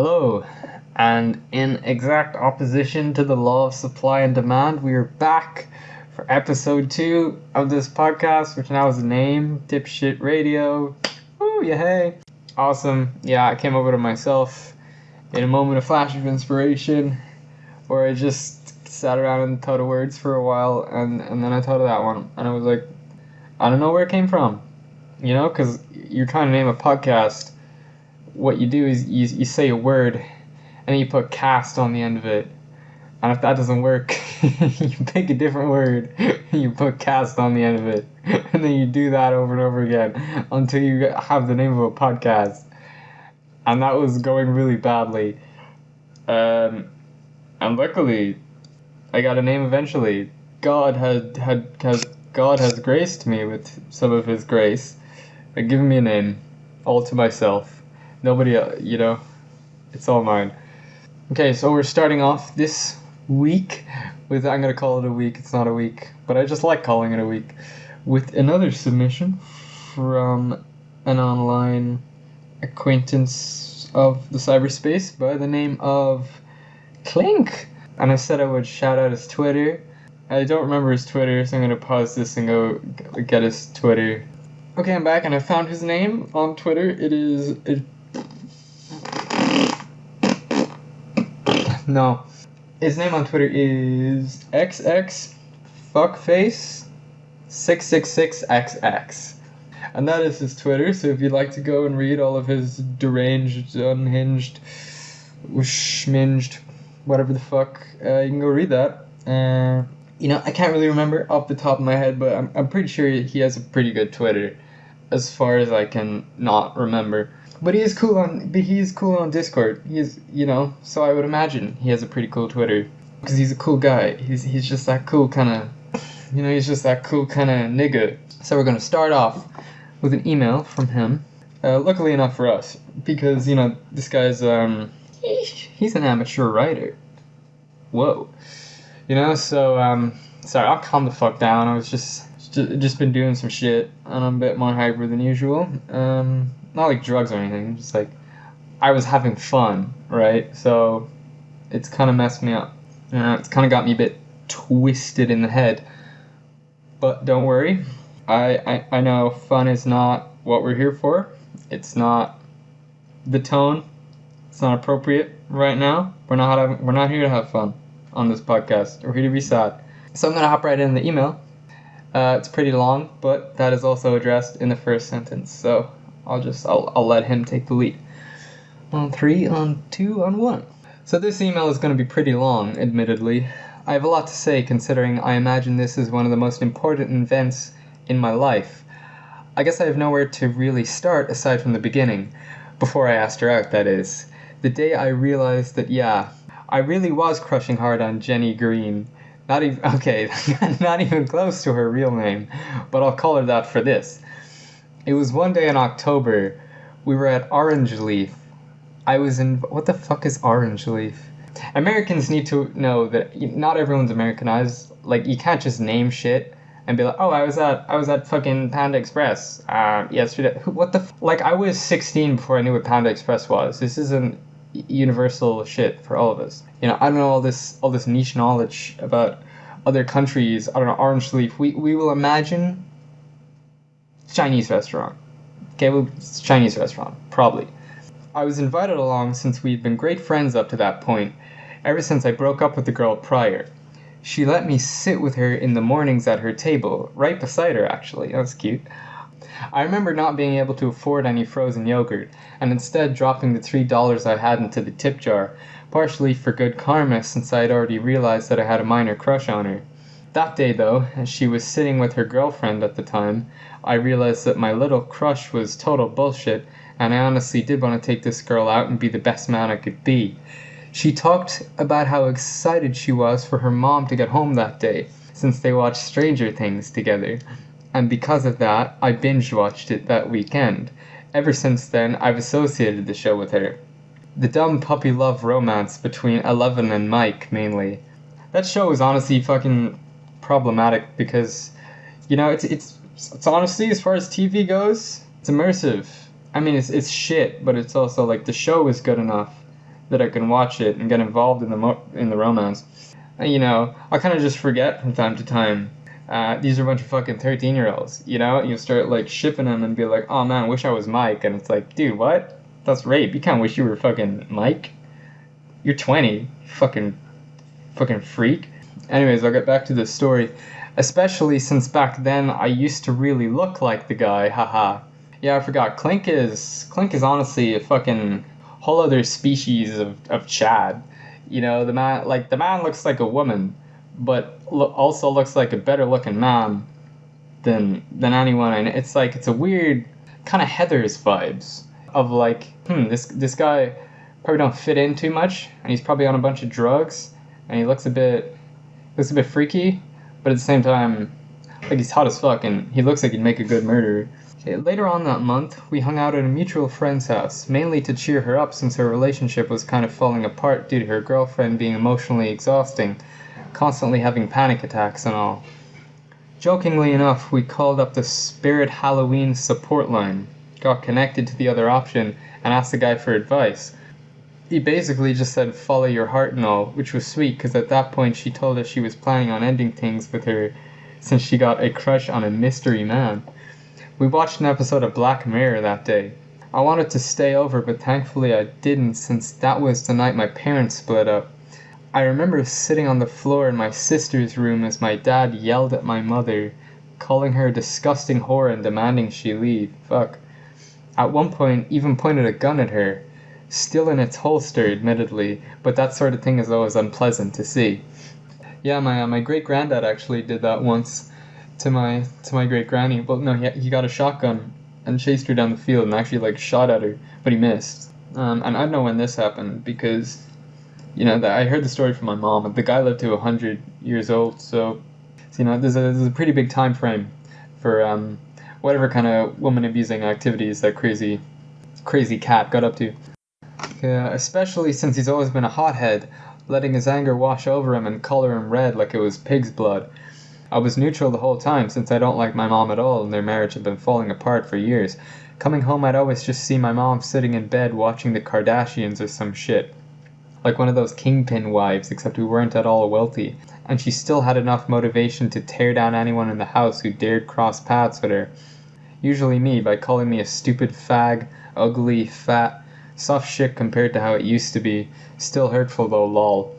Hello, and in exact opposition to the law of supply and demand, we are back for episode 2 of this podcast, which now has a name, Dipshit Radio. Woo, yeah, hey. Awesome. Yeah, I came up with it myself in a moment of flash of inspiration, where I just sat around and thought of words for a while, and then I thought of that one, and I was like, I don't know where it came from, because you're trying to name a podcast. What you do is you say a word and then you put cast on the end of it, and if that doesn't work you pick a different word and you put cast on the end of it, and then you do that over and over again until you have the name of a podcast. And that was going really badly, and luckily I got a name eventually. God has graced me with some of his grace by giving me a name all to myself. Nobody, it's all mine. Okay, so we're starting off this week with, I'm going to call it a week, it's not a week, but I just like calling it a week, with another submission from an online acquaintance of the cyberspace by the name of Clink. And I said I would shout out his Twitter. I don't remember his Twitter, so I'm going to pause this and go get his Twitter. Okay, I'm back and I found his name on Twitter. His name on Twitter is xxfuckface666xx, and that is his Twitter. So if you'd like to go and read all of his deranged, unhinged, schminged, whatever the fuck, you can go read that. I can't really remember off the top of my head, but I'm pretty sure he has a pretty good Twitter, as far as I can not remember. But he is cool on Discord. So I would imagine he has a pretty cool Twitter, because he's a cool guy. He's just that cool kind of, he's just that cool kind of nigga. So we're gonna start off with an email from him. Luckily enough for us, because this guy's he's an amateur writer. Whoa, So sorry, I'll calm the fuck down. I was just been doing some shit, and I'm a bit more hyper than usual. Not like drugs or anything, just like I was having fun, right? So it's kind of messed me up. It's kind of got me a bit twisted in the head. But don't worry, I know fun is not what we're here for. It's not the tone. It's not appropriate right now. We're not here to have fun on this podcast. We're here to be sad. So I'm gonna hop right in the email. It's pretty long, but that is also addressed in the first sentence. So I'll let him take the lead. On 3, on 2, on 1. So this email is going to be pretty long, admittedly. I have a lot to say, considering I imagine this is one of the most important events in my life. I guess I have nowhere to really start aside from the beginning. Before I asked her out, that is. The day I realized that, I really was crushing hard on Jenny Green. Not even close to her real name, but I'll call her that for this. It was one day in October. We were at Orange Leaf. I was in... What the fuck is Orange Leaf? Americans need to know that not everyone's Americanized. Like, you can't just name shit and be like, oh, I was at fucking Panda Express yesterday. What the... Like, I was 16 before I knew what Panda Express was. This isn't universal shit for all of us. I don't know all this niche knowledge about other countries. I don't know, Orange Leaf. We will imagine Chinese restaurant. Okay, it's a Chinese restaurant, probably. I was invited along since we'd been great friends up to that point, ever since I broke up with the girl prior. She let me sit with her in the mornings at her table, right beside her actually. That's cute. I remember not being able to afford any frozen yogurt, and instead dropping the $3 I had into the tip jar, partially for good karma since I had already realized that I had a minor crush on her. That day though, as she was sitting with her girlfriend at the time, I realized that my little crush was total bullshit, and I honestly did want to take this girl out and be the best man I could be. She talked about how excited she was for her mom to get home that day, since they watched Stranger Things together. And because of that, I binge-watched it that weekend. Ever since then, I've associated the show with her. The dumb puppy love romance between Eleven and Mike, mainly. That show is honestly fucking problematic because, it's honestly, as far as TV goes, it's immersive. I mean, it's shit, but it's also, like, the show is good enough that I can watch it and get involved in the romance. You know, I kind of just forget from time to time. These are a bunch of fucking 13-year-olds, you know? You start, like, shipping them and be like, oh, man, I wish I was Mike. And it's like, dude, what? That's rape. You can't wish you were fucking Mike. You're 20. Fucking freak. Anyways, I'll get back to this story. Especially since back then I used to really look like the guy, haha. Yeah, I forgot. Clink is honestly a fucking whole other species of Chad. You know, the man looks like a woman, but also looks like a better looking man than anyone I know. It's like, it's a weird kind of Heathers vibes of like, this guy probably don't fit in too much, and he's probably on a bunch of drugs, and he looks a bit freaky, but at the same time, like, he's hot as fuck, and he looks like he'd make a good murderer. Okay, later on that month, we hung out at a mutual friend's house, mainly to cheer her up since her relationship was kind of falling apart due to her girlfriend being emotionally exhausting, constantly having panic attacks and all. Jokingly enough, we called up the Spirit Halloween support line, got connected to the other option, and asked the guy for advice. He basically just said, follow your heart and all, which was sweet because at that point she told us she was planning on ending things with her since she got a crush on a mystery man. We watched an episode of Black Mirror that day. I wanted to stay over, but thankfully I didn't since that was the night my parents split up. I remember sitting on the floor in my sister's room as my dad yelled at my mother, calling her a disgusting whore and demanding she leave. Fuck. At one point, even pointed a gun at her. Still in its holster, admittedly, but that sort of thing is always unpleasant to see. Yeah, my great-granddad actually did that once to my great-granny. Well, no, he got a shotgun and chased her down the field and actually, like, shot at her, but he missed. And I know when this happened because, you know, I heard the story from my mom. The guy lived to 100 years old, so you know, there's a pretty big time frame for whatever kind of woman-abusing activities that crazy cat got up to. Especially since he's always been a hothead, letting his anger wash over him and color him red like it was pig's blood. I was neutral the whole time since I don't like my mom at all and their marriage had been falling apart for years. Coming home I'd always just see my mom sitting in bed watching the Kardashians or some shit. Like one of those kingpin wives, except we weren't at all wealthy. And she still had enough motivation to tear down anyone in the house who dared cross paths with her. Usually me, by calling me a stupid fag, ugly, fat, soft shit compared to how it used to be. Still hurtful though, lol.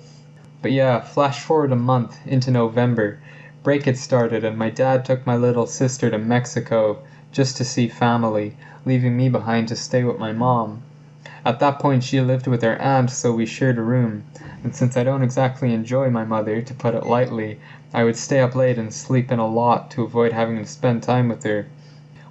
But yeah, flash forward a month, into November. Break had started and my dad took my little sister to Mexico just to see family, leaving me behind to stay with my mom. At that point she lived with her aunt, so we shared a room. And since I don't exactly enjoy my mother, to put it lightly, I would stay up late and sleep in a lot to avoid having to spend time with her.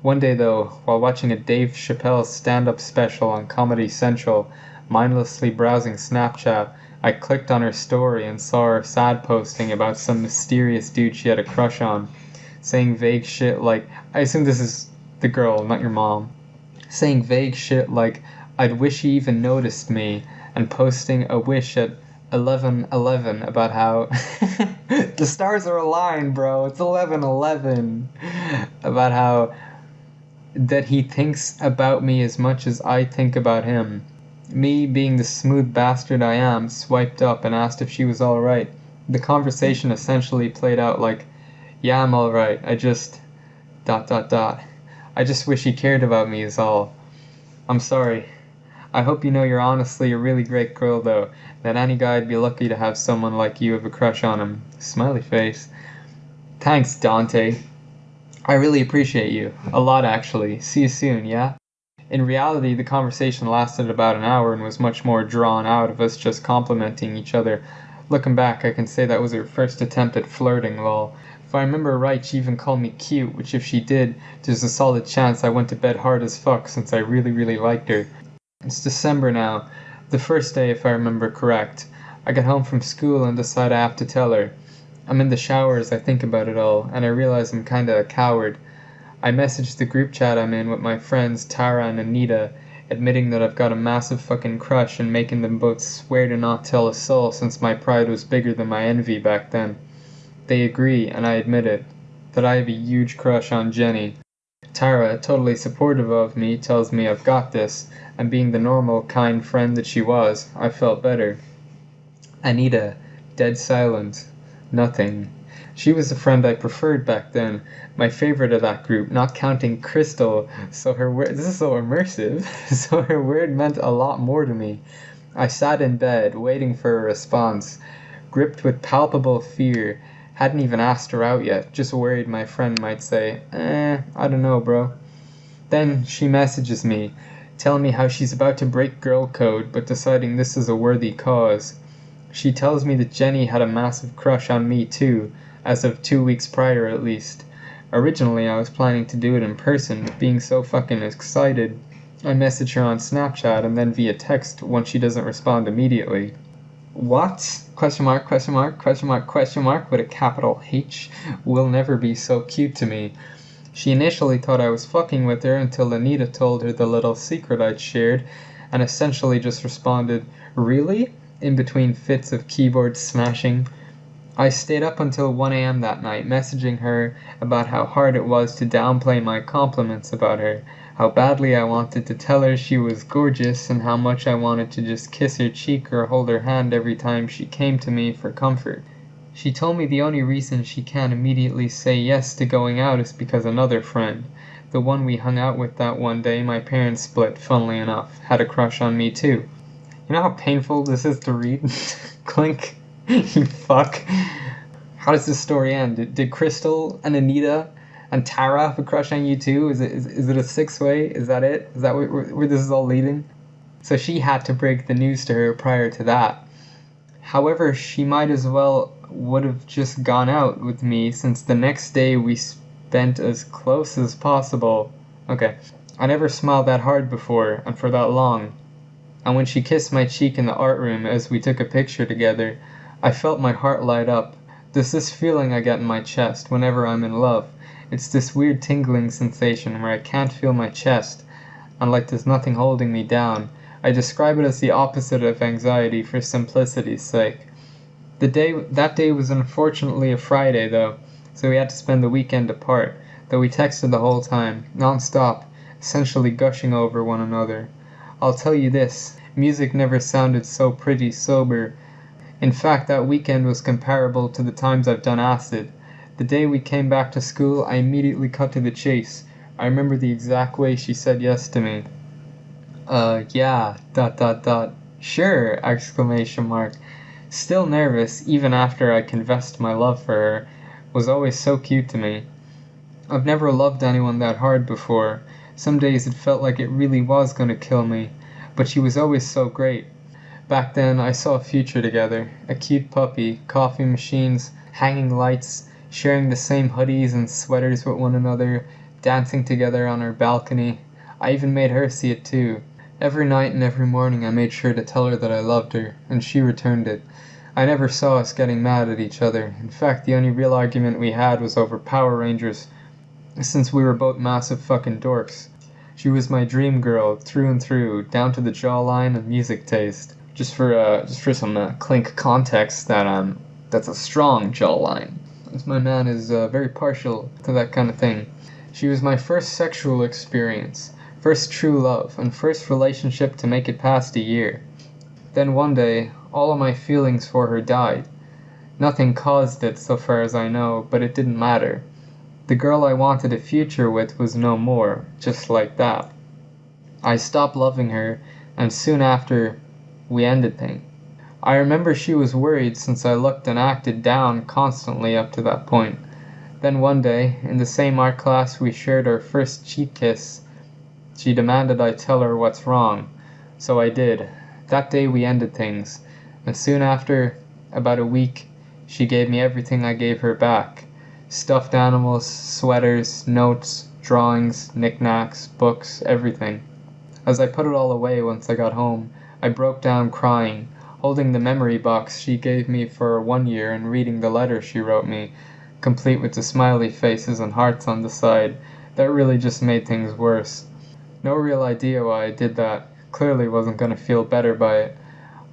One day though, while watching a Dave Chappelle stand-up special on Comedy Central, mindlessly browsing Snapchat, I clicked on her story and saw her sad posting about some mysterious dude she had a crush on, saying vague shit like, I assume this is the girl, not your mom, saying vague shit like, I'd wish he even noticed me, and posting a wish at 11:11 about how the stars are aligned, bro, it's 11:11, about how that he thinks about me as much as I think about him. Me, being the smooth bastard I am, swiped up and asked if she was alright. The conversation essentially played out like, yeah, I'm alright, I just... ... I just wish he cared about me is all. I'm sorry. I hope you know you're honestly a really great girl though, that any guy'd be lucky to have someone like you have a crush on him. Smiley face. Thanks, Dante. I really appreciate you. A lot, actually. See you soon, yeah? In reality, the conversation lasted about an hour and was much more drawn out of us just complimenting each other. Looking back, I can say that was her first attempt at flirting, lol. If I remember right, she even called me cute, which if she did, there's a solid chance I went to bed hard as fuck since I really liked her. It's December now. The first day, if I remember correct. I get home from school and decide I have to tell her. I'm in the shower as I think about it all, and I realize I'm kinda a coward. I message the group chat I'm in with my friends Tara and Anita, admitting that I've got a massive fucking crush and making them both swear to not tell a soul since my pride was bigger than my envy back then. They agree, and I admit it, that I have a huge crush on Jenny. Tara, totally supportive of me, tells me I've got this, and being the normal, kind friend that she was, I felt better. Anita, dead silent. Nothing. She was the friend I preferred back then, my favorite of that group, not counting Crystal, so her word, this is so immersive, so her word meant a lot more to me. I sat in bed, waiting for a response, gripped with palpable fear. Hadn't even asked her out yet, just worried my friend might say, I don't know, bro. Then she messages me, telling me how she's about to break girl code, but deciding this is a worthy cause. She tells me that Jenny had a massive crush on me too, as of 2 weeks prior at least. Originally I was planning to do it in person, but being so fucking excited, I message her on Snapchat and then via text once she doesn't respond immediately. What? Question mark, question mark, question mark, question mark with a capital H will never be so cute to me. She initially thought I was fucking with her until Anita told her the little secret I'd shared and essentially just responded, "Really?" in between fits of keyboard smashing. I stayed up until 1 a.m. that night messaging her about how hard it was to downplay my compliments about her, how badly I wanted to tell her she was gorgeous, and how much I wanted to just kiss her cheek or hold her hand every time she came to me for comfort. She told me the only reason she can't immediately say yes to going out is because another friend, the one we hung out with that one day my parents split, funnily enough, had a crush on me too. You know how painful this is to read? Clink. You fuck. How does this story end? Did Crystal and Anita and Tara have a crush on you too? Is it a six-way? Is that it? Is that where this is all leading? So she had to break the news to her prior to that. However, she might as well would have just gone out with me, since the next day we spent as close as possible. Okay. I never smiled that hard before, and for that long. And when she kissed my cheek in the art room as we took a picture together, I felt my heart light up. There's this feeling I get in my chest whenever I'm in love. It's this weird tingling sensation where I can't feel my chest, and like there's nothing holding me down. I describe it as the opposite of anxiety for simplicity's sake. That day was unfortunately a Friday though, so we had to spend the weekend apart, though we texted the whole time, non-stop, essentially gushing over one another. I'll tell you this, music never sounded so pretty sober. In fact, that weekend was comparable to the times I've done acid. The day we came back to school, I immediately cut to the chase. I remember the exact way she said yes to me. Yeah, ... Sure, exclamation mark. Still nervous, even after I confessed my love for her, was always so cute to me. I've never loved anyone that hard before. Some days it felt like it really was gonna kill me, but she was always so great. Back then, I saw a future together. A cute puppy, coffee machines, hanging lights, sharing the same hoodies and sweaters with one another, dancing together on our balcony. I even made her see it too. Every night and every morning I made sure to tell her that I loved her, and she returned it. I never saw us getting mad at each other. In fact, the only real argument we had was over Power Rangers, since we were both massive fucking dorks. She was my dream girl, through and through, down to the jawline and music taste. Just for some clink context, that's a strong jawline, as my man is very partial to that kind of thing. She was my first sexual experience, first true love, and first relationship to make it past a year. Then one day, all of my feelings for her died. Nothing caused it, so far as I know, but it didn't matter. The girl I wanted a future with was no more, just like that. I stopped loving her, and soon after, we ended things. I remember she was worried since I looked and acted down constantly up to that point. Then one day, in the same art class we shared our first cheek kiss, she demanded I tell her what's wrong, so I did. That day we ended things, and soon after, about a week, she gave me everything I gave her back. Stuffed animals, sweaters, notes, drawings, knickknacks, books, everything. As I put it all away once I got home, I broke down crying, holding the memory box she gave me for 1 year and reading the letter she wrote me, complete with the smiley faces and hearts on the side. That really just made things worse. No real idea why I did that. Clearly wasn't going to feel better by it.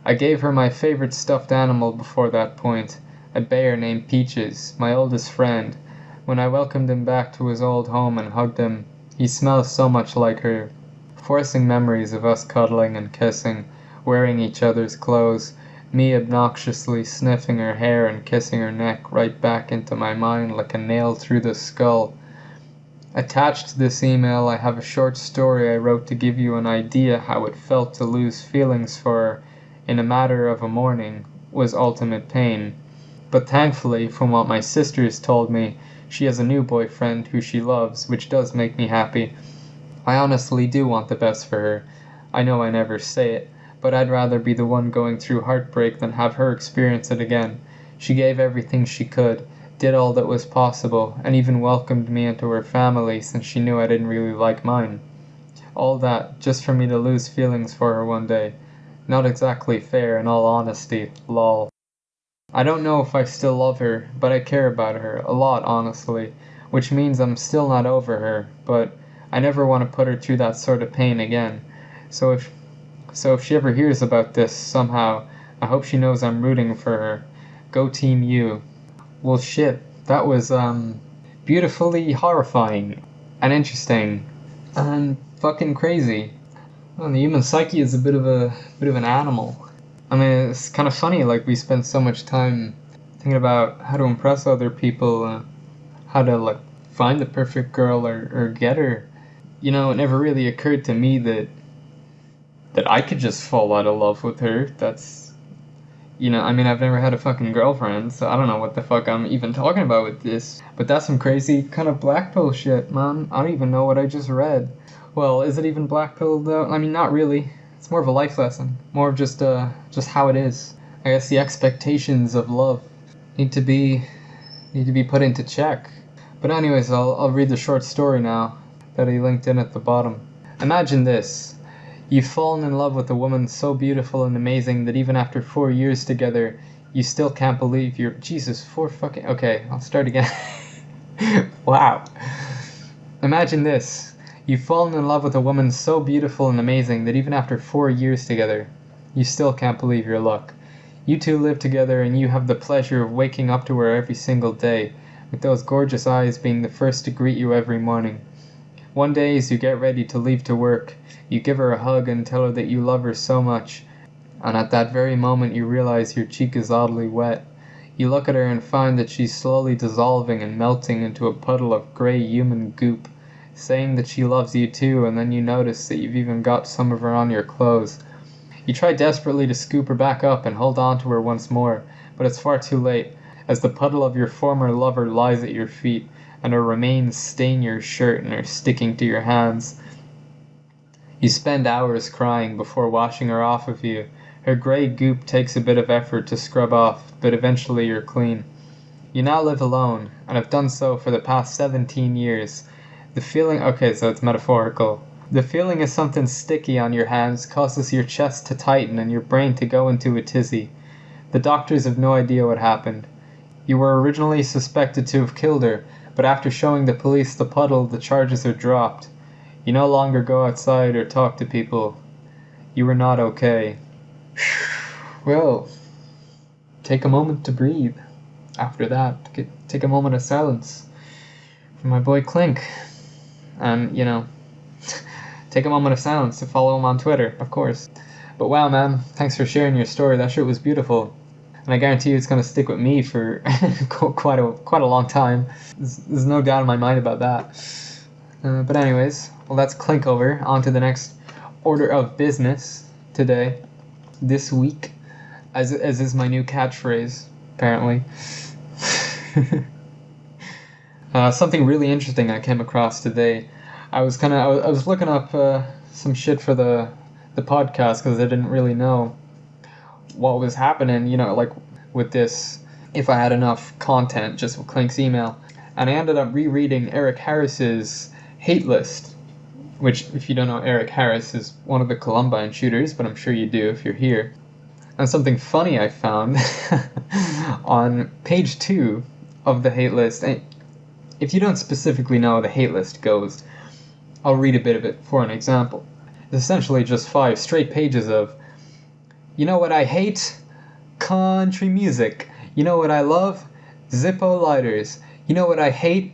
I gave her my favorite stuffed animal before that point, a bear named Peaches, my oldest friend. When I welcomed him back to his old home and hugged him, He smells so much like her, forcing memories of us cuddling and kissing, wearing each other's clothes, me obnoxiously sniffing her hair and kissing her neck right back into my mind like a nail through the skull. Attached to this email I have a short story I wrote to give you an idea how it felt to lose feelings for her in a matter of a morning was ultimate pain. But thankfully, from what my sisters told me, she has a new boyfriend who she loves, which does make me happy. I honestly do want the best for her. I know I never say it, but I'd rather be the one going through heartbreak than have her experience it again. She gave everything she could, did all that was possible, and even welcomed me into her family since she knew I didn't really like mine. All that, just for me to lose feelings for her one day. Not exactly fair, in all honesty, lol. I don't know if I still love her, but I care about her, a lot honestly, which means I'm still not over her, but I never want to put her through that sort of pain again. So if she ever hears about this somehow, I hope she knows I'm rooting for her. Go Team U. Well shit, that was beautifully horrifying and interesting and fucking crazy. Well, the human psyche is a bit of an animal. I mean, it's kind of funny, like, we spend so much time thinking about how to impress other people, how to, like, find the perfect girl or get her. You know, it never really occurred to me that I could just fall out of love with her. That's, you know, I mean, I've never had a fucking girlfriend, so I don't know what the fuck I'm even talking about with this. But that's some crazy kind of black pill shit, man. I don't even know what I just read. Well, is it even black pill, though? I mean, not really. It's more of a life lesson, more of just how it is. I guess the expectations of love need to be put into check. But anyways, I'll read the short story now that he linked in at the bottom. Imagine this. You've fallen in love with a woman so beautiful and amazing that even after 4 years together, you still can't believe you're... Jesus, 4 fucking... Okay, I'll start again. Wow. Imagine this. You've fallen in love with a woman so beautiful and amazing that even after 4 years together, you still can't believe your luck. You two live together and you have the pleasure of waking up to her every single day, with those gorgeous eyes being the first to greet you every morning. One day as you get ready to leave to work, you give her a hug and tell her that you love her so much, and at that very moment you realize your cheek is oddly wet. You look at her and find that she's slowly dissolving and melting into a puddle of grey human goop, saying that she loves you too, and then you notice that you've even got some of her on your clothes. You try desperately to scoop her back up and hold on to her once more, but it's far too late, as the puddle of your former lover lies at your feet, and her remains stain your shirt and are sticking to your hands. You spend hours crying before washing her off of you. Her grey goop takes a bit of effort to scrub off, but eventually you're clean. You now live alone, and have done so for the past 17 years. The feeling... Okay, so it's metaphorical. The feeling of something sticky on your hands causes your chest to tighten and your brain to go into a tizzy. The doctors have no idea what happened. You were originally suspected to have killed her, but after showing the police the puddle, the charges are dropped. You no longer go outside or talk to people. You were not okay. Well, take a moment to breathe. After that, take a moment of silence for my boy Clink. And, you know, take a moment of silence to follow him on Twitter, of course. But wow, man, thanks for sharing your story. That shit was beautiful. And I guarantee you it's going to stick with me for quite a long time. There's no doubt in my mind about that. But anyways, well, that's Clink over. On to the next order of business today, this week, as is my new catchphrase, apparently. Something really interesting I came across today. I was looking up some shit for the podcast because I didn't really know what was happening, you know, like with this, if I had enough content just with Clink's email. And I ended up rereading Eric Harris's hate list, which, if you don't know, Eric Harris is one of the Columbine shooters, but I'm sure you do if you're here. And something funny I found on page 2 of the hate list, and if you don't specifically know how the hate list goes, I'll read a bit of it for an example. It's essentially just 5 straight pages of, you know what I hate? Country music. You know what I love? Zippo lighters. You know what I hate?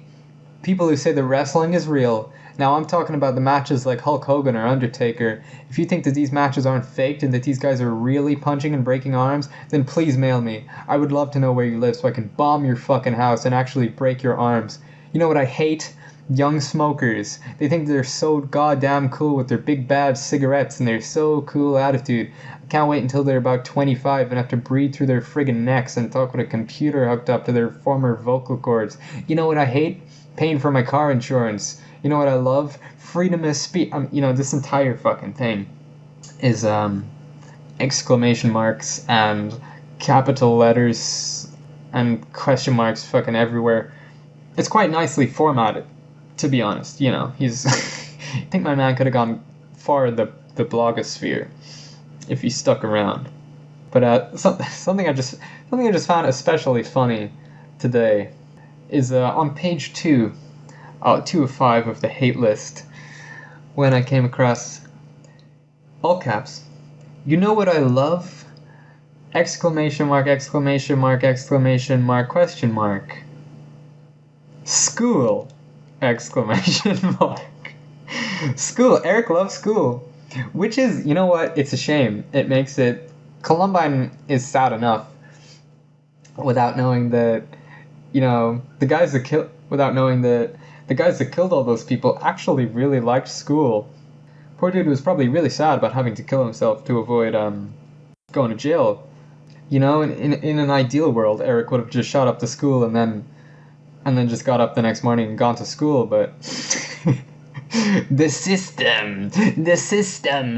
People who say the wrestling is real. Now, I'm talking about the matches like Hulk Hogan or Undertaker. If you think that these matches aren't faked and that these guys are really punching and breaking arms, then please mail me. I would love to know where you live so I can bomb your fucking house and actually break your arms. You know what I hate? Young smokers. They think they're so goddamn cool with their big bad cigarettes and their so cool attitude. I can't wait until they're about 25 and have to breathe through their friggin' necks and talk with a computer hooked up to their former vocal cords. You know what I hate? Paying for my car insurance. You know what I love? Freedom of speech. This entire fucking thing is exclamation marks and capital letters and question marks fucking everywhere. It's quite nicely formatted, to be honest. He's I think my man could have gone far in the blogosphere if he stuck around. But something I just found especially funny today is on page 2 of 5 of the hate list, when I came across all caps, "You know what I love? Exclamation mark, exclamation mark, exclamation mark, question mark. School! Exclamation mark." School. Eric loves school. Which is, you know what? It's a shame. It makes it... Columbine is sad enough without knowing that, the guys that killed... Without knowing that the guys that killed all those people actually really liked school. Poor dude was probably really sad about having to kill himself to avoid going to jail. In an ideal world, Eric would have just shot up the school and then just got up the next morning and gone to school, but the system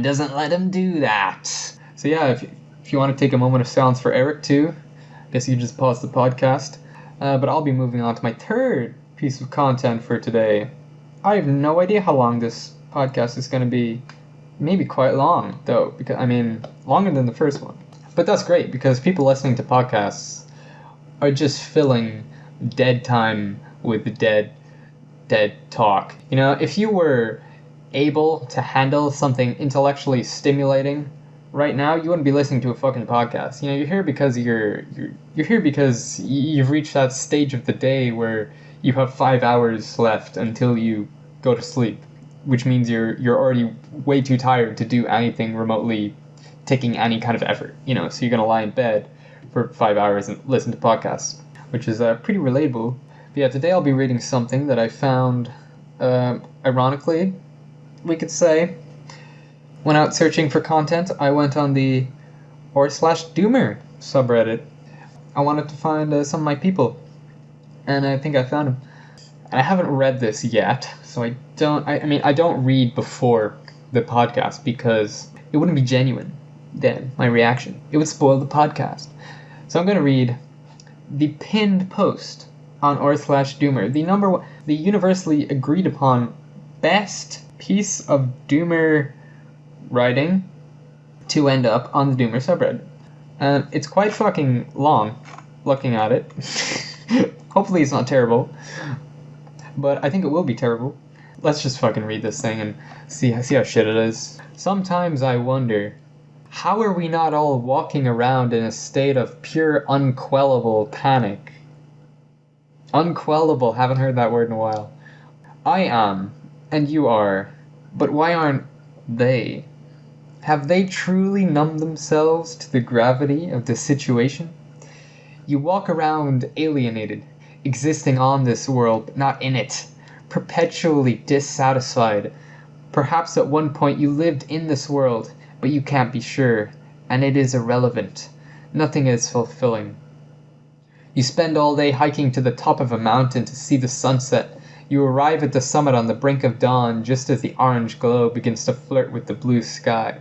doesn't let him do that. So yeah, if you want to take a moment of silence for Eric too, I guess you can just pause the podcast. But I'll be moving on to my third piece of content for today. I have no idea how long this podcast is going to be. Maybe quite long, though, because longer than the first one. But that's great, because people listening to podcasts are just filling dead time with dead talk. If you were able to handle something intellectually stimulating right now, you wouldn't be listening to a fucking podcast. You're here because you're here because you've reached that stage of the day where you have 5 hours left until you go to sleep, which means you're already way too tired to do anything remotely taking any kind of effort. So you're gonna lie in bed for 5 hours and listen to podcasts, which is pretty relatable. But yeah, today I'll be reading something that I found, ironically, we could say, when out searching for content. I went on the r/Doomer subreddit. I wanted to find some of my people, and I think I found them. And I haven't read this yet, so I don't read before the podcast because it wouldn't be genuine then, my reaction. It would spoil the podcast. So I'm going to read the pinned post on r/Doomer, the universally agreed upon best piece of Doomer writing to end up on the Doomer subreddit. And it's quite fucking long, looking at it. Hopefully it's not terrible, but I think it will be terrible. Let's just fucking read this thing and see how shit it is. "Sometimes I wonder, how are we not all walking around in a state of pure unquellable panic?" Unquellable, haven't heard that word in a while. I am, and you are, but why aren't they? Have they truly numbed themselves to the gravity of the situation? You walk around alienated, existing on this world but not in it, perpetually dissatisfied. Perhaps at one point you lived in this world, but you can't be sure, and it is irrelevant. Nothing is fulfilling. You spend all day hiking to the top of a mountain to see the sunset. You arrive at the summit on the brink of dawn just as the orange glow begins to flirt with the blue sky.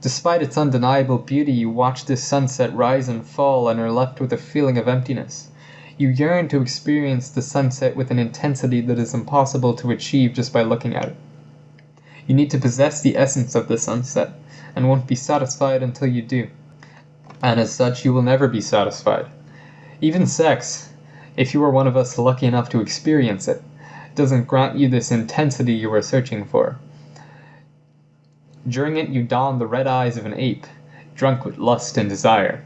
Despite its undeniable beauty, you watch this sunset rise and fall and are left with a feeling of emptiness. You yearn to experience the sunset with an intensity that is impossible to achieve just by looking at it. You need to possess the essence of the sunset, and won't be satisfied until you do. And as such, you will never be satisfied. Even sex, if you are one of us lucky enough to experience it, doesn't grant you this intensity you are searching for. During it, you don the red eyes of an ape, drunk with lust and desire.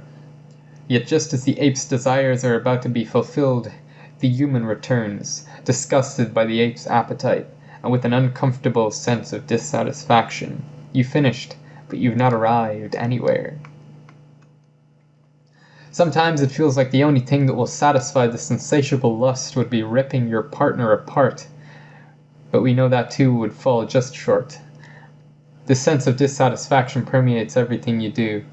Yet just as the ape's desires are about to be fulfilled, the human returns, disgusted by the ape's appetite, and with an uncomfortable sense of dissatisfaction. You finished, but you've not arrived anywhere. Sometimes it feels like the only thing that will satisfy this insatiable lust would be ripping your partner apart, but we know that too would fall just short. This sense of dissatisfaction permeates everything you do.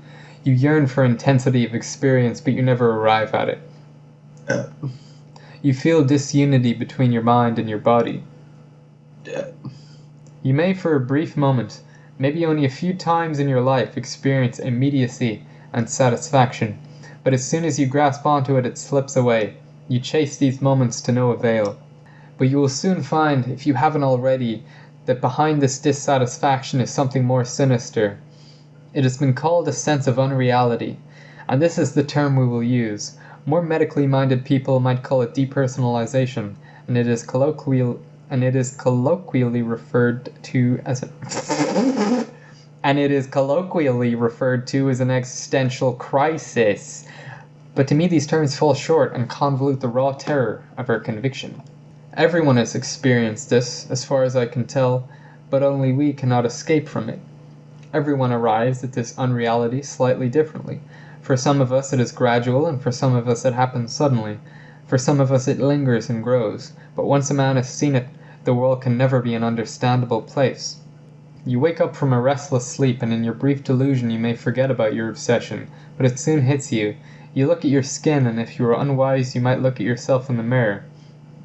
You yearn for intensity of experience, but you never arrive at it. You feel disunity between your mind and your body. You may, for a brief moment, maybe only a few times in your life, experience immediacy and satisfaction, but as soon as you grasp onto it, it slips away. You chase these moments to no avail. But you will soon find, if you haven't already, that behind this dissatisfaction is something more sinister. It has been called a sense of unreality, and this is the term we will use. More medically minded people might call it depersonalization, and it is colloquially referred to as an existential crisis. But to me these terms fall short and convolute the raw terror of our conviction. Everyone has experienced this, as far as I can tell, but only we cannot escape from it. Everyone arrives at this unreality slightly differently. For some of us it is gradual, and for some of us it happens suddenly. For some of us it lingers and grows, but once a man has seen it, the world can never be an understandable place. You wake up from a restless sleep, and in your brief delusion you may forget about your obsession, but it soon hits you. You look at your skin, and if you are unwise you might look at yourself in the mirror.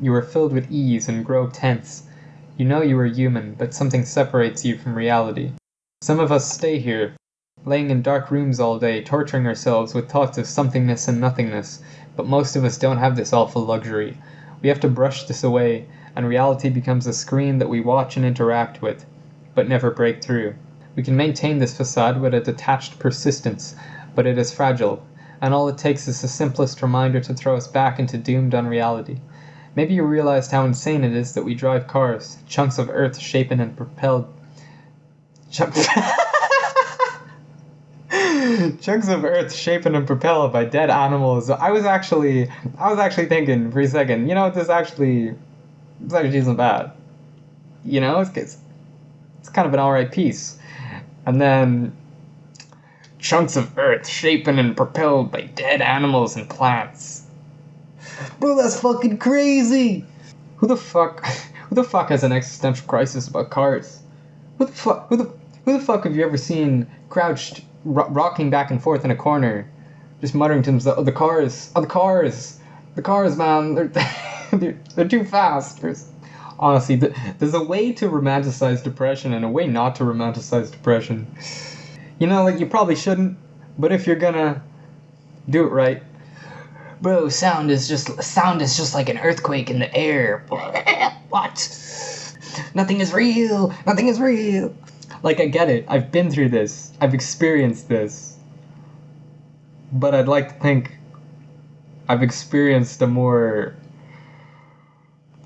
You are filled with ease and grow tense. You know you are human, but something separates you from reality. Some of us stay here, laying in dark rooms all day, torturing ourselves with thoughts of somethingness and nothingness, but most of us don't have this awful luxury. We have to brush this away, and reality becomes a screen that we watch and interact with, but never break through. We can maintain this facade with a detached persistence, but it is fragile, and all it takes is the simplest reminder to throw us back into doomed unreality. Maybe you realized how insane it is that we drive cars, chunks of earth shapen and propelled... Chunks of earth shapen and propelled by dead animals. I was actually thinking for a second, this actually isn't bad. It's kind of an alright piece. And then, chunks of earth shapen and propelled by dead animals and plants. Bro, that's fucking crazy! Who the fuck has an existential crisis about cars? Who the fuck have you ever seen crouched, rocking back and forth in a corner, just muttering to himself, the cars, man, they're too fast. Honestly, there's a way to romanticize depression and a way not to romanticize depression. You probably shouldn't, but if you're gonna do it right. Bro, sound is just like an earthquake in the air. What? Nothing is real. Like, I get it. I've been through this. I've experienced this. But I'd like to think I've experienced a more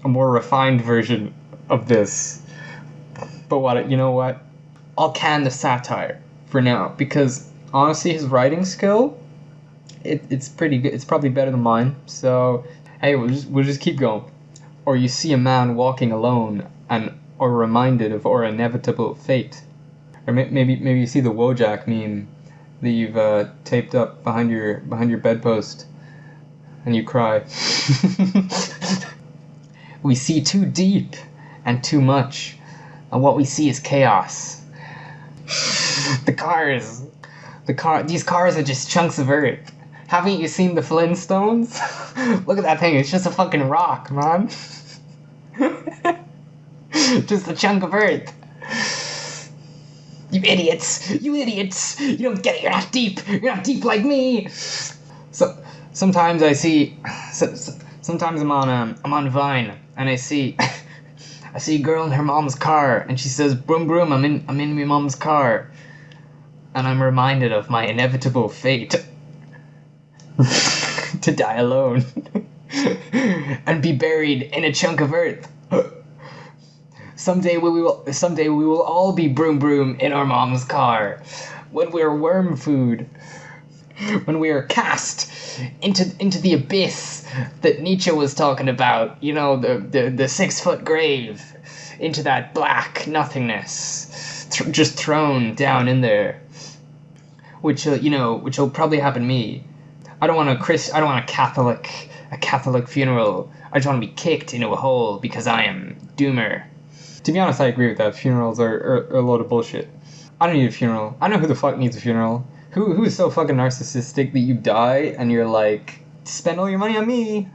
refined version of this. But you know what? I'll can the satire for now, because honestly his writing skill, it's pretty good. It's probably better than mine. So hey, we'll just keep going. Or you see a man walking alone or reminded of or inevitable fate. Or maybe you see the Wojak meme that you've taped up behind your bedpost, and you cry. We see too deep and too much, and what we see is chaos. These cars are just chunks of earth. Haven't you seen the Flintstones? Look at that thing, it's just a fucking rock, man. Just a chunk of earth. You idiots! You don't get it, you're not deep like me! So, sometimes I see... Sometimes I'm on Vine, and I see a girl in her mom's car, and she says, "Broom, broom, I'm in my mom's car," and I'm reminded of my inevitable fate to die alone and be buried in a chunk of earth. Someday we will all be broom, broom in our mom's car when we're worm food. When we are cast into the abyss that Nietzsche was talking about, the 6-foot grave. into that black nothingness, just thrown down in there, which will probably happen to me. I don't want a Catholic funeral. I just want to be kicked into a hole because I am doomer. To be honest, I agree with that. Funerals are a load of bullshit. I don't need a funeral. I don't know who the fuck needs a funeral. Who is so fucking narcissistic that you die and you're like, spend all your money on me,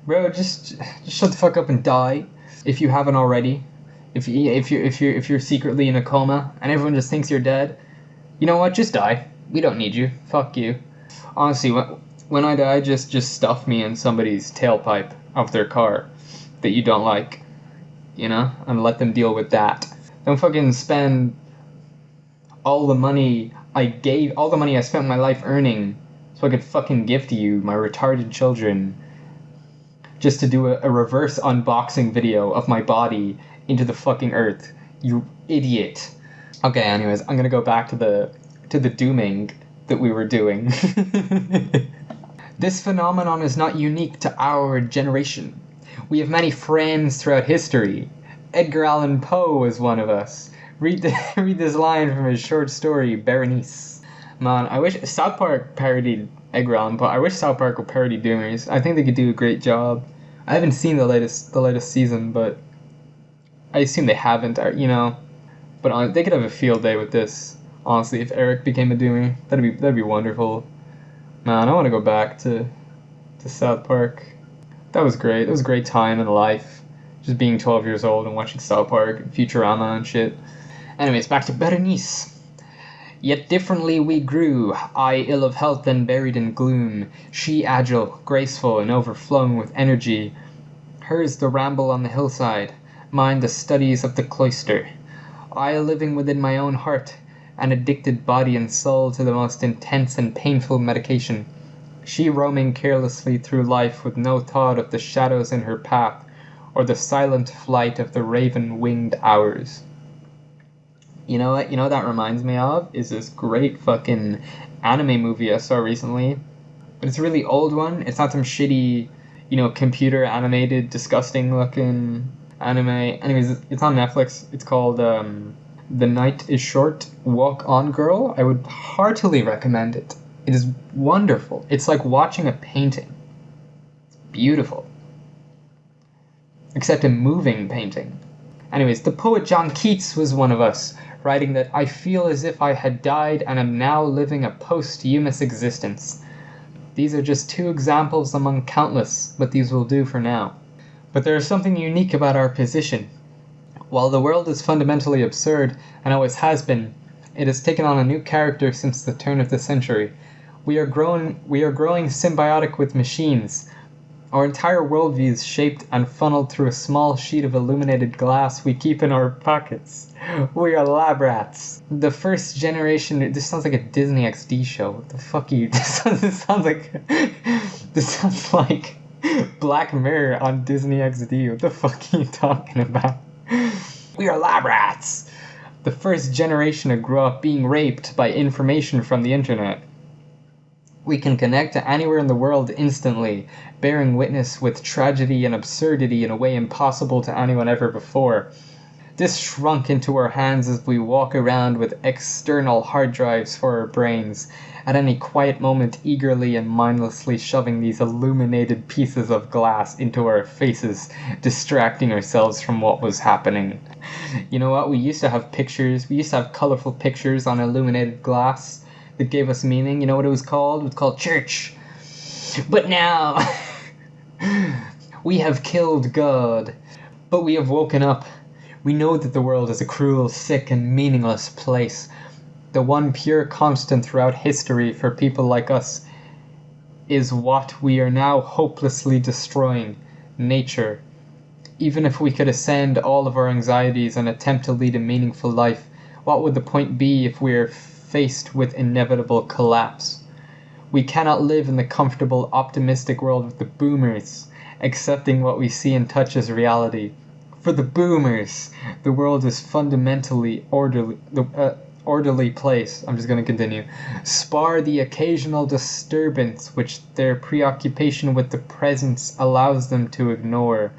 bro? Just shut the fuck up and die if you haven't already. If you're secretly in a coma and everyone just thinks you're dead, you know what? Just die. We don't need you. Fuck you. Honestly, when I die, just stuff me in somebody's tailpipe of their car that you don't like, and let them deal with that. Don't fucking spend all the money I spent my life earning so I could fucking gift you, my retarded children, just to do a reverse unboxing video of my body into the fucking earth. You idiot. Okay, anyways, I'm gonna go back to the dooming that we were doing. This phenomenon is not unique to our generation. We have many friends throughout history. Edgar Allan Poe was one of us. Read this line from his short story, Berenice. Man, I wish South Park parodied Edgar Allan Poe. I wish South Park would parody Doomers. I think they could do a great job. I haven't seen the latest season, but I assume they haven't, But they could have a field day with this. Honestly, if Eric became a Doomer, that'd be wonderful. Man, I want to go back to South Park. That was great. It was a great time in life. Just being 12 years old and watching South Park and Futurama and shit. Anyways, back to Berenice. Yet differently we grew, I ill of health and buried in gloom, she agile, graceful, and overflowing with energy. Hers the ramble on the hillside, mine the studies of the cloister. I living within my own heart, an addicted body and soul to the most intense and painful medication. She roaming carelessly through life with no thought of the shadows in her path, or the silent flight of the raven-winged hours. You know what that reminds me of? Is this great fucking anime movie I saw recently. But it's a really old one. It's not some shitty, computer animated, disgusting looking anime. Anyways, it's on Netflix. It's called The Night is Short, Walk On Girl. I would heartily recommend it. It is wonderful. It's like watching a painting. It's beautiful. Except a moving painting. Anyways, the poet John Keats was one of us, writing that I feel as if I had died and am now living a posthumous existence. These are just two examples among countless, but these will do for now. But there is something unique about our position. While the world is fundamentally absurd, and always has been, it has taken on a new character since the turn of the century. We are growing symbiotic with machines. Our entire worldview is shaped and funneled through a small sheet of illuminated glass we keep in our pockets. We are lab rats. The first generation... This sounds like a Disney XD show. What the fuck are you... This sounds like Black Mirror on Disney XD. What the fuck are you talking about? We are lab rats. The first generation to grow up being raped by information from the internet. We can connect to anywhere in the world instantly, bearing witness with tragedy and absurdity in a way impossible to anyone ever before. This shrunk into our hands as we walk around with external hard drives for our brains, at any quiet moment eagerly and mindlessly shoving these illuminated pieces of glass into our faces, distracting ourselves from what was happening. You know what? We used to have colorful pictures on illuminated glass that gave us meaning. You know what it was called? It was called church. But now, we have killed God. But we have woken up. We know that the world is a cruel, sick, and meaningless place. The one pure constant throughout history for people like us is what we are now hopelessly destroying, nature. Even if we could ascend all of our anxieties and attempt to lead a meaningful life, what would the point be if we are faced with inevitable collapse? We cannot live in the comfortable, optimistic world of the boomers, accepting what we see and touch as reality. For the boomers, the world is fundamentally orderly place. I'm just going to continue. Spar the occasional disturbance which their preoccupation with the present allows them to ignore.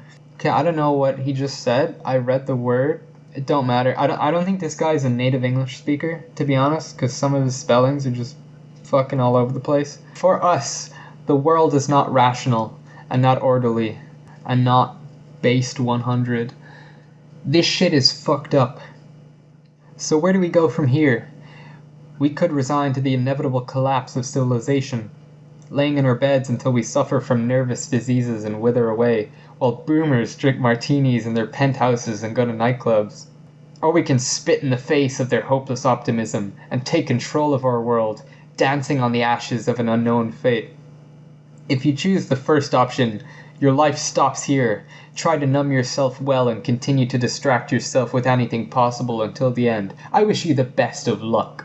Okay, I don't know what he just said. I read the word. It don't matter. I don't think this guy's a native English speaker, to be honest, because some of his spellings are just fucking all over the place. For us, the world is not rational and not orderly and not based 100. This shit is fucked up. So where do we go from here? We could resign to the inevitable collapse of civilization, laying in our beds until we suffer from nervous diseases and wither away, while boomers drink martinis in their penthouses and go to nightclubs. Or we can spit in the face of their hopeless optimism and take control of our world, dancing on the ashes of an unknown fate. If you choose the first option, your life stops here. Try to numb yourself well and continue to distract yourself with anything possible until the end. I wish you the best of luck.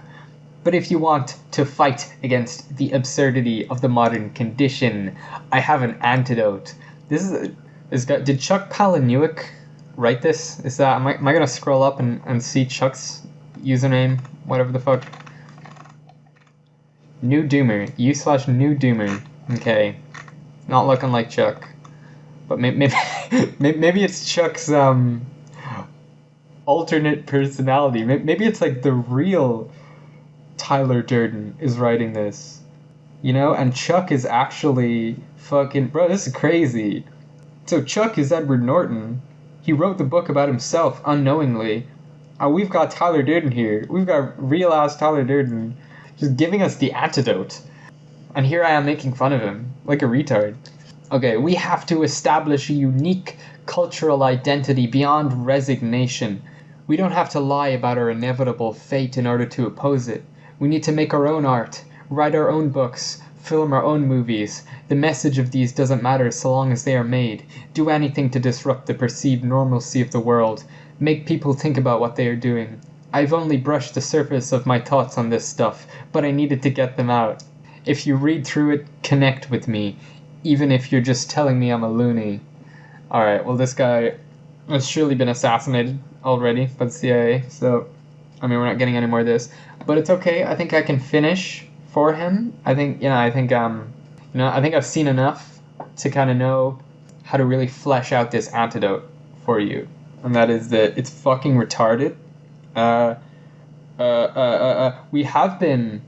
But if you want to fight against the absurdity of the modern condition, I have an antidote. Did Chuck Palahniuk write this? Am I gonna scroll up and see Chuck's username? Whatever the fuck. New Doomer. U/New Doomer. Okay. Not looking like Chuck. But maybe it's Chuck's alternate personality. Maybe it's like the real Tyler Durden is writing this. You know? And Chuck is actually fucking... Bro, this is crazy. So Chuck is Edward Norton. He wrote the book about himself unknowingly. And we've got Tyler Durden here. We've got real-ass Tyler Durden just giving us the antidote. And here I am making fun of him. Like a retard. Okay, we have to establish a unique cultural identity beyond resignation. We don't have to lie about our inevitable fate in order to oppose it. We need to make our own art, write our own books, film our own movies. The message of these doesn't matter so long as they are made. Do anything to disrupt the perceived normalcy of the world. Make people think about what they are doing. I've only brushed the surface of my thoughts on this stuff, but I needed to get them out. If you read through it, connect with me, even if you're just telling me I'm a loony. Alright, well this guy has surely been assassinated already by the CIA, so, I mean, we're not getting any more of this. But it's okay, I think I can finish for him. I think I've seen enough to kind of know how to really flesh out this antidote for you. And that is that it's fucking retarded. We have been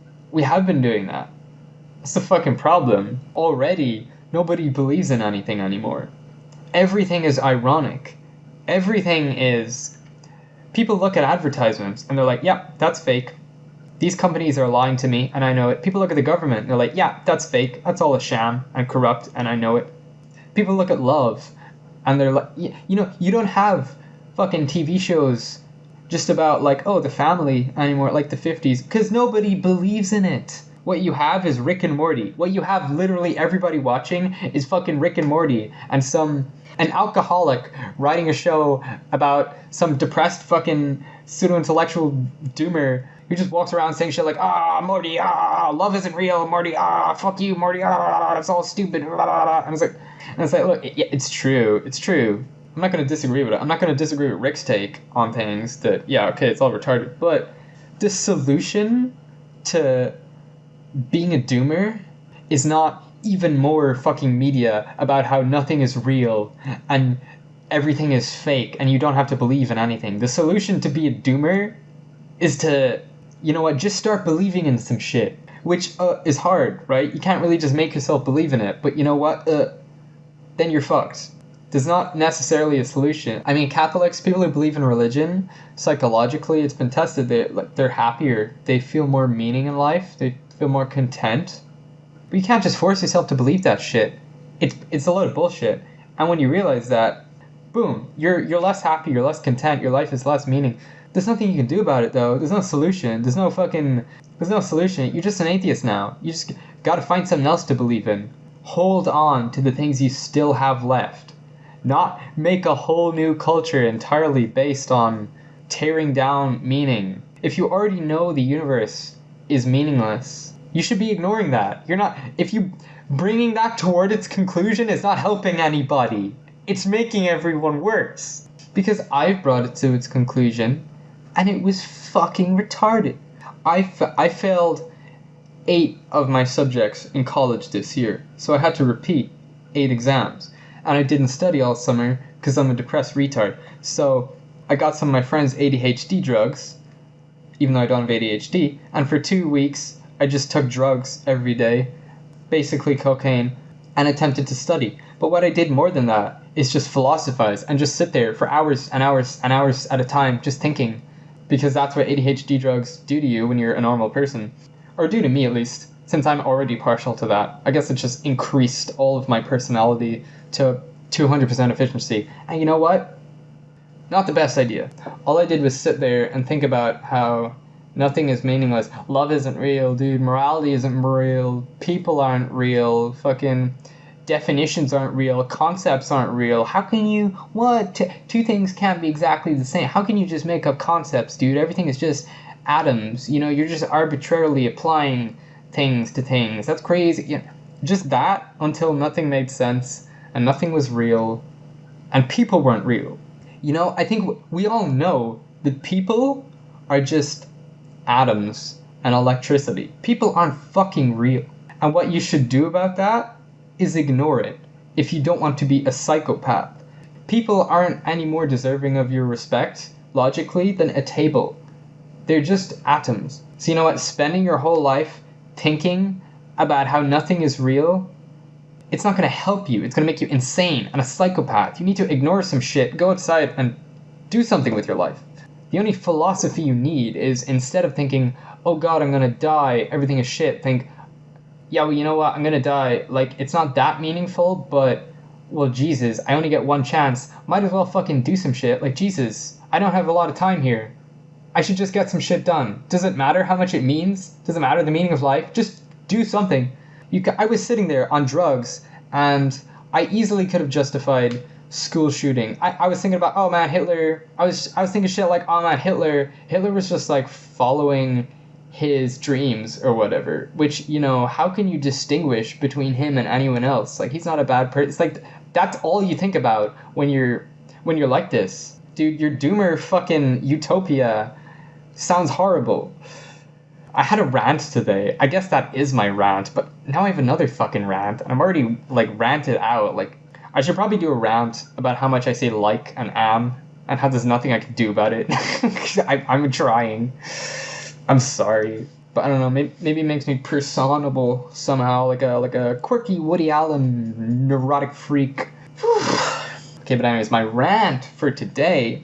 doing that. That's the fucking problem. Already, nobody believes in anything anymore. Everything is ironic. Everything is... People look at advertisements and they're like, yeah, that's fake. These companies are lying to me and I know it. People look at the government and they're like, yeah, that's fake. That's all a sham and corrupt and I know it. People look at love and they're like, you don't have fucking TV shows just about like, oh, the family anymore, like the 50s, because nobody believes in it. What you have is Rick and Morty. What you have literally everybody watching is fucking Rick and Morty and an alcoholic writing a show about some depressed fucking pseudo-intellectual doomer who just walks around saying shit like, Morty, love isn't real, Morty, fuck you, Morty, it's all stupid, and it's like, look, it's true. I'm not going to disagree with it. I'm not going to disagree with Rick's take on things that, yeah, okay, it's all retarded. But the solution to being a doomer is not even more fucking media about how nothing is real and everything is fake and you don't have to believe in anything. The solution to be a doomer is to, just start believing in some shit. Which is hard, right? You can't really just make yourself believe in it. But you know what? Then you're fucked. There's not necessarily a solution. I mean, Catholics, people who believe in religion, psychologically, it's been tested. They're happier. They feel more meaning in life. They feel more content. But you can't just force yourself to believe that shit. It's a load of bullshit. And when you realize that, boom, you're less happy, you're less content, your life has less meaning. There's nothing you can do about it, though. There's no solution. There's no solution. You're just an atheist now. You just gotta find something else to believe in. Hold on to the things you still have left. Not make a whole new culture entirely based on tearing down meaning. If you already know the universe is meaningless, you should be ignoring that. If you bringing that toward its conclusion is not helping anybody. It's making everyone worse. Because I've brought it to its conclusion, and it was fucking retarded. I failed 8 of my subjects in college this year, so I had to repeat 8 exams. And I didn't study all summer because I'm a depressed retard. So I got some of my friends' ADHD drugs, even though I don't have ADHD, and for 2 weeks I just took drugs every day, basically cocaine, and attempted to study. But what I did more than that is just philosophize and just sit there for hours and hours and hours at a time just thinking, because that's what ADHD drugs do to you when you're a normal person, or do to me at least, since I'm already partial to that. I guess it just increased all of my personality to 200% efficiency. And you know what? Not the best idea. All I did was sit there and think about how nothing is meaningless. Love isn't real, dude. Morality isn't real. People aren't real. Fucking definitions aren't real. Concepts aren't real. How can you... What? Two things can't be exactly the same. How can you just make up concepts, dude? Everything is just atoms. You know, you're just arbitrarily applying things to things. That's crazy. Yeah. Just that until nothing made sense and nothing was real and people weren't real. You know, I think we all know that people are just atoms and electricity. People aren't fucking real. And what you should do about that is ignore it if you don't want to be a psychopath. People aren't any more deserving of your respect, logically, than a table. They're just atoms. So you know what? Spending your whole life thinking about how nothing is real, it's not going to help you. It's going to make you insane and a psychopath. You need to ignore some shit, go outside and do something with your life. The only philosophy you need is, instead of thinking, oh god, I'm going to die, everything is shit, think, yeah, well, you know what, I'm going to die. Like, it's not that meaningful, but, well, Jesus, I only get one chance. Might as well fucking do some shit. Like, Jesus, I don't have a lot of time here. I should just get some shit done. Does it matter how much it means? Does it matter the meaning of life? Just do something. I was sitting there on drugs, and I easily could have justified school shooting. I was thinking about, oh man, Hitler. I was thinking shit like, oh man, Hitler was just like following his dreams or whatever. Which, you know, how can you distinguish between him and anyone else? Like, he's not a bad person. It's like, that's all you think about when you're like this. Dude, your doomer fucking utopia sounds horrible. I had a rant today. I guess that is my rant, but now I have another fucking rant, and I'm already, like, ranted out. Like, I should probably do a rant about how much I say like and am, and how there's nothing I can do about it. I'm trying. I'm sorry. But I don't know, maybe it makes me personable somehow, like a quirky Woody Allen neurotic freak. Okay, but anyways, my rant for today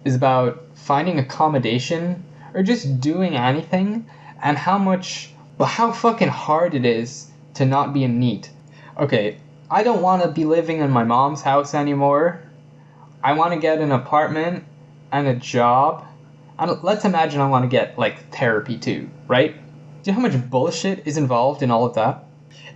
is about finding accommodation or just doing anything, and how fucking hard it is to not be a NEET. Okay, I don't want to be living in my mom's house anymore. I want to get an apartment and a job. And let's imagine I want to get, like, therapy too, right? Do you know how much bullshit is involved in all of that?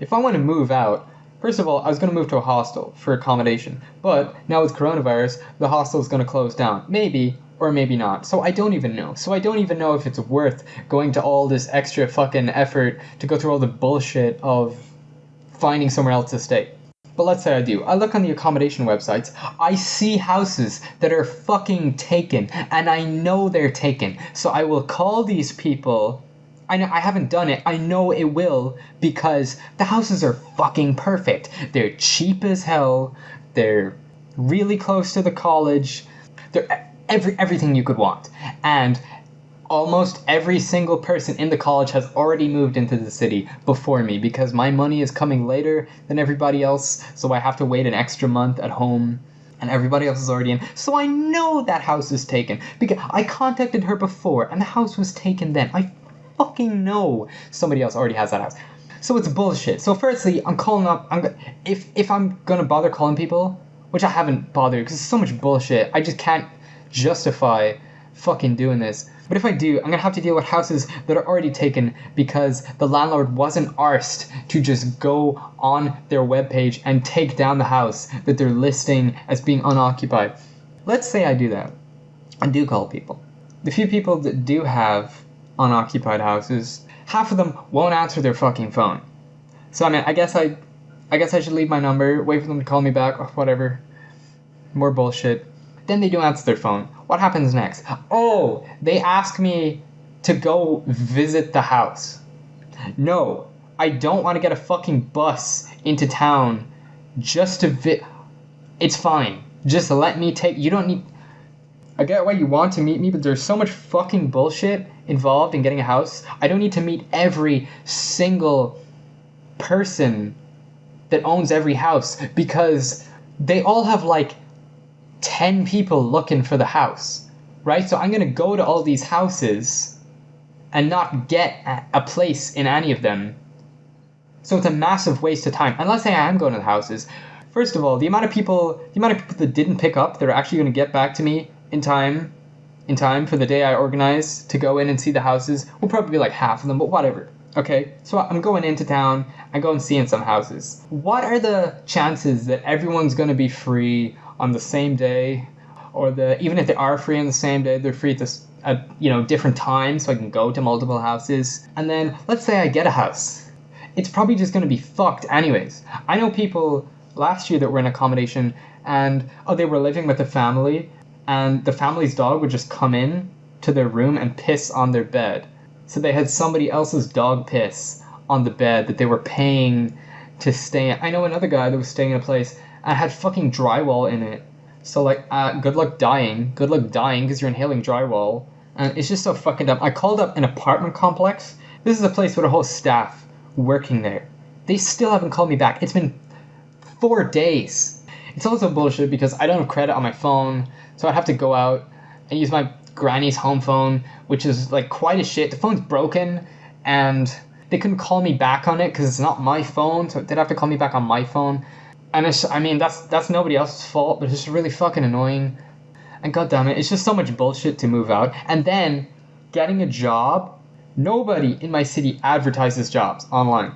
If I want to move out, first of all, I was going to move to a hostel for accommodation. But now with coronavirus, the hostel is going to close down. Maybe, or maybe not. So I don't even know. So I don't even know if it's worth going to all this extra fucking effort to go through all the bullshit of finding somewhere else to stay. But let's say I do. I look on the accommodation websites. I see houses that are fucking taken, and I know they're taken. So I will call these people. I haven't done it. I know it will, because the houses are fucking perfect. They're cheap as hell. They're really close to the college. They're everything you could want. And almost every single person in the college has already moved into the city before me, because my money is coming later than everybody else, so I have to wait an extra month at home, and everybody else is already in. So I know that house is taken, because I contacted her before, and the house was taken then. I fucking know somebody else already has that house. So it's bullshit. So firstly, I'm calling up, if I'm gonna bother calling people, which I haven't bothered, because it's so much bullshit, I just can't justify fucking doing this. But if I do, I'm going to have to deal with houses that are already taken because the landlord wasn't arsed to just go on their webpage and take down the house that they're listing as being unoccupied. Let's say I do that. I do call people. The few people that do have unoccupied houses, half of them won't answer their fucking phone. So I mean, I guess I should leave my number, wait for them to call me back, or whatever. More bullshit. Then they do answer their phone. What happens next? Oh, they ask me to go visit the house. No, I don't want to get a fucking bus into town just to It's fine. Just let me take... You don't need... I get why you want to meet me, but there's so much fucking bullshit involved in getting a house. I don't need to meet every single person that owns every house, because they all have like 10 people looking for the house, right? So I'm going to go to all these houses and not get a place in any of them. So it's a massive waste of time. And let's say I am going to the houses. First of all, the amount of people that didn't pick up that are actually going to get back to me in time for the day I organize to go in and see the houses will probably be like half of them, but whatever. Okay, so I'm going into town, I go and seeing some houses. What are the chances that everyone's going to be free on the same day, or even if they are free on the same day, they're free at different times, so I can go to multiple houses? And then let's say I get a house, it's probably just going to be fucked anyways. I know people last year that were in accommodation, and they were living with a family, and the family's dog would just come in to their room and piss on their bed. So they had somebody else's dog piss on the bed that they were paying to stay in. I know another guy that was staying in a place and had fucking drywall in it. So like, good luck dying because you're inhaling drywall. And it's just so fucking dumb. I called up an apartment complex. This is a place with a whole staff working there. They still haven't called me back. It's been 4 days. It's also bullshit because I don't have credit on my phone, so I'd have to go out and use my granny's home phone, which is like quite a shit. The phone's broken and they couldn't call me back on it because it's not my phone, so they'd have to call me back on my phone. And that's nobody else's fault, but it's just really fucking annoying. And goddamn it, it's just so much bullshit to move out. And then getting a job, nobody in my city advertises jobs online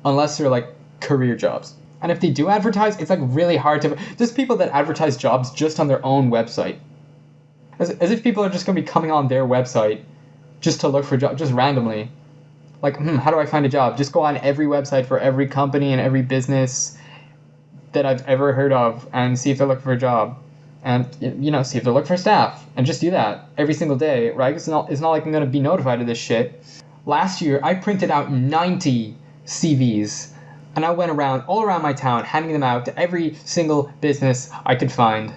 unless they're like career jobs. And if they do advertise, it's like really hard to... There's people that advertise jobs just on their own website. As if people are just going to be coming on their website just to look for jobs, just randomly. Like, how do I find a job? Just go on every website for every company and every business that I've ever heard of and see if they're looking for a job. And, see if they're looking for staff. And just do that every single day, right? It's not like I'm going to be notified of this shit. Last year, I printed out 90 CVs. And I went all around my town, handing them out to every single business I could find.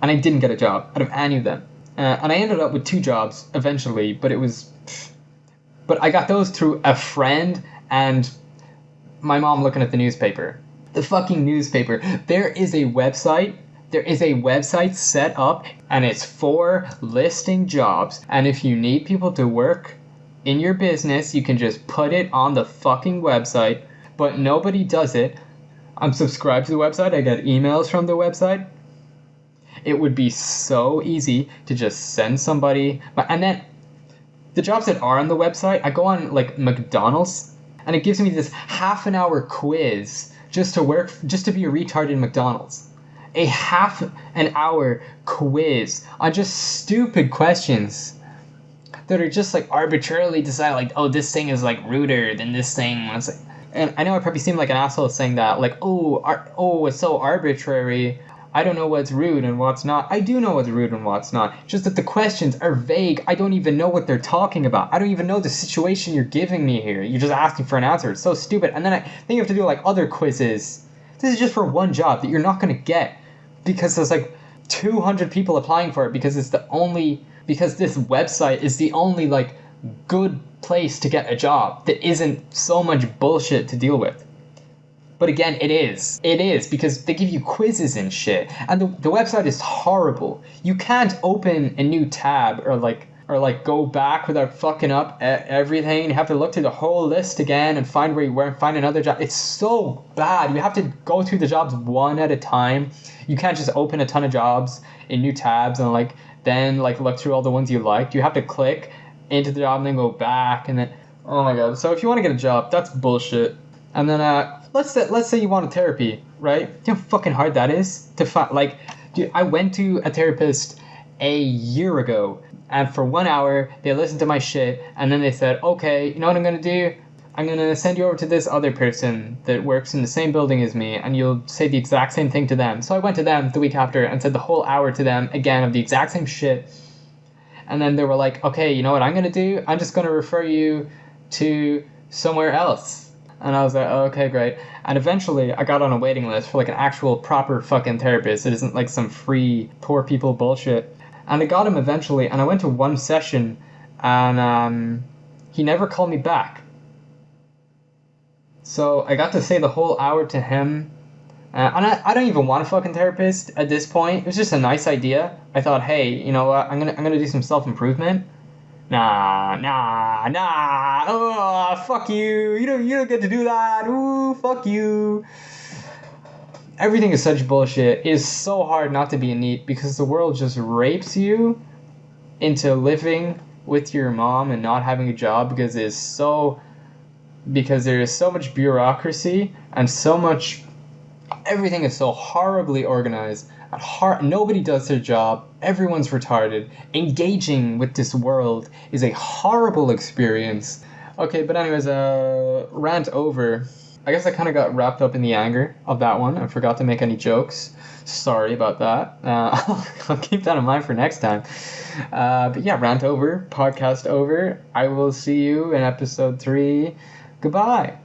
And I didn't get a job out of any of them. And I ended up with 2 jobs eventually, but I got those through a friend and my mom looking at the newspaper. The fucking newspaper. There is a website set up, and it's for listing jobs. And if you need people to work in your business, you can just put it on the fucking website. But nobody does it. I'm subscribed to the website. I get emails from the website. It would be so easy to just send somebody. And then the jobs that are on the website, I go on like McDonald's, and it gives me this half an hour quiz just to be a retard in McDonald's. A half an hour quiz on just stupid questions that are just like arbitrarily decided, like, oh, this thing is like ruder than this thing. And I know I probably seem like an asshole saying that, like, it's so arbitrary. I don't know what's rude and what's not. I do know what's rude and what's not. Just that the questions are vague. I don't even know what they're talking about. I don't even know the situation you're giving me here. You're just asking for an answer. It's so stupid. And then you have to do like other quizzes. This is just for one job that you're not going to get because there's like 200 people applying for it because this website is the only like good place to get a job that isn't so much bullshit to deal with. But again, it is because they give you quizzes and shit, and the website is horrible. You can't open a new tab or go back without fucking up everything. You have to look through the whole list again and find where you were and find another job. It's so bad. You have to go through the jobs one at a time. You can't just open a ton of jobs in new tabs and then look through all the ones you liked. You have to click into the job and then go back, and then, oh my god. So if you want to get a job, that's bullshit. And then let's say you want a therapy, right? You know how fucking hard that is to find. Dude, I went to a therapist a year ago, and for 1 hour they listened to my shit, and then they said, okay, you know what I'm gonna do? I'm gonna send you over to this other person that works in the same building as me, and you'll say the exact same thing to them. So I went to them the week after and said the whole hour to them again of the exact same shit. And then they were like, okay, you know what I'm gonna do? I'm just gonna refer you to somewhere else. And I was like, oh, okay, great. And eventually I got on a waiting list for like an actual proper fucking therapist. It isn't like some free poor people bullshit. And I got him eventually, and I went to one session, and he never called me back. So I got to say the whole hour to him. And I don't even want a fucking therapist at this point. It was just a nice idea. I thought, hey, you know what? I'm gonna do some self-improvement. Nah. Oh, fuck you. You don't get to do that. Ooh, fuck you. Everything is such bullshit. It is so hard not to be a NEET because the world just rapes you into living with your mom and not having a job because there is so much bureaucracy and so much. Everything is so horribly organized. Nobody does their job. Everyone's retarded. Engaging with this world is a horrible experience. Okay, but anyways, rant over. I guess I kind of got wrapped up in the anger of that one. I forgot to make any jokes. Sorry about that. I'll keep that in mind for next time. But yeah, rant over, podcast over. I will see you in episode 3. Goodbye.